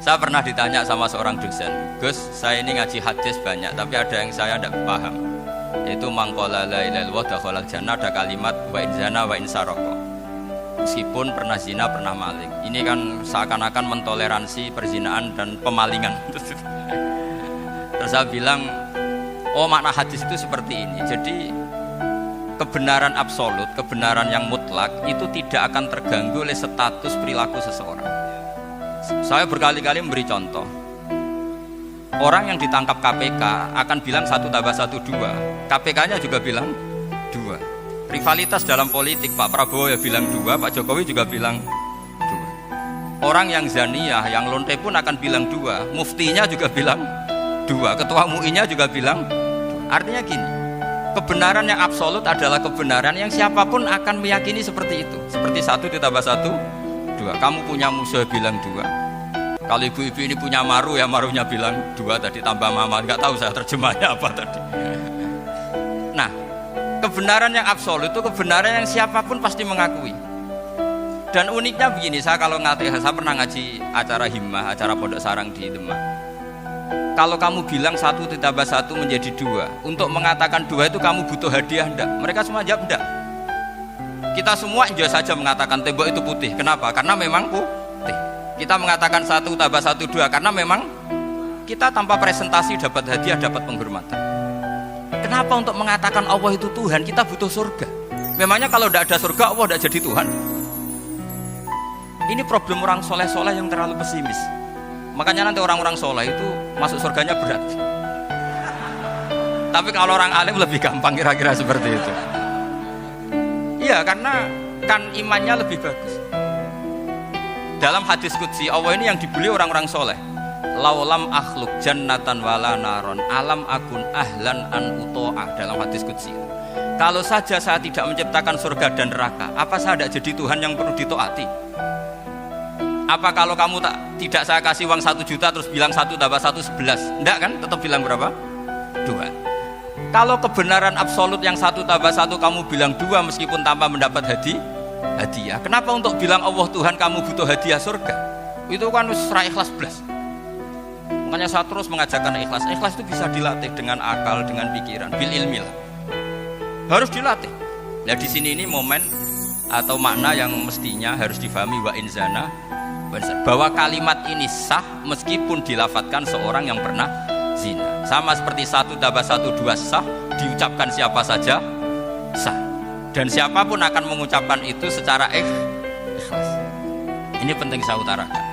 Saya pernah ditanya sama seorang dosen, Gus, saya ini ngaji hadis banyak, tapi ada yang saya tidak paham, yaitu mangkola la ilaha illallah dakhalal jannah, ada kalimat wa in zana wa in saroko. Meskipun pernah zina, pernah maling. Ini kan seakan-akan mentoleransi perzinaan dan pemalingan. Terus saya bilang, oh makna hadis itu seperti ini. Jadi kebenaran absolut, kebenaran yang mutlak itu tidak akan terganggu oleh status perilaku seseorang. Saya berkali-kali memberi contoh. Orang yang ditangkap KPK akan bilang 1 tambah 1 2. KPK-nya juga bilang 2. Rivalitas dalam politik, Pak Prabowo ya bilang 2, Pak Jokowi juga bilang 2. Orang yang zaniyah, yang lonte pun akan bilang 2. Muftinya juga bilang 2. Ketua MUI-nya juga bilang 2. Artinya gini, kebenaran yang absolut adalah kebenaran yang siapapun akan meyakini seperti itu. Seperti 1 ditambah 1 2. Kamu punya musuh bilang 2. Kalau ibu-ibu ini punya maru, ya marunya bilang 2 tadi tambah mama. Nggak tahu saya terjemahnya apa tadi. Nah, kebenaran yang absolut itu kebenaran yang siapapun pasti mengakui. Dan uniknya begini, saya kalau saya pernah ngaji acara himmah, acara pondok sarang di Demak. Kalau kamu bilang 1 ditambah 1 menjadi 2, untuk mengatakan 2 itu kamu butuh hadiah enggak? Mereka semua jawab enggak. Kita semua enjoy saja mengatakan tembok itu putih. Kenapa? Karena memang putih. Kita mengatakan 1 tambah 1 2 karena memang kita tanpa presentasi dapat hadiah, dapat penghormatan. Kenapa untuk mengatakan Allah itu Tuhan kita butuh surga? Memangnya kalau tidak ada surga Allah tidak jadi Tuhan? Ini problem orang soleh-soleh yang terlalu pesimis. Makanya nanti orang-orang soleh itu masuk surganya berat. Tapi kalau orang alim lebih gampang kira-kira seperti itu. Iya, karena kan imannya lebih bagus. Dalam hadis qudsi Allah ini yang dibeli orang-orang soleh. Laulam akhluk jannatan wala naron alam akun ahlan an uto'ah, dalam hadis qudsi. Kalau saja saya tidak menciptakan surga dan neraka, apa saya tidak jadi Tuhan yang perlu ditaati? Apa kalau kamu tidak saya kasih uang 1 juta terus bilang 1 tambah 1 11? Enggak kan? Tetap bilang berapa? 2. Kalau kebenaran absolut yang 1 tambah 1 kamu bilang 2 meskipun tanpa mendapat hadiah. Kenapa untuk bilang Allah Tuhan kamu butuh hadiah surga? Itu kan serah ikhlas belas. Makanya saya terus mengajarkan ikhlas. Ikhlas itu bisa dilatih dengan akal, dengan pikiran, bil ilmi lah. Harus dilatih. Nah di sini ini momen atau makna yang mestinya harus difahami wa inzana, bahwa kalimat ini sah meskipun dilafatkan seorang yang pernah zina. Sama seperti 1 tambah 1 2 sah, diucapkan siapa saja sah. Dan siapapun akan mengucapkan itu secara ikhlas. Ini penting saya utarakan.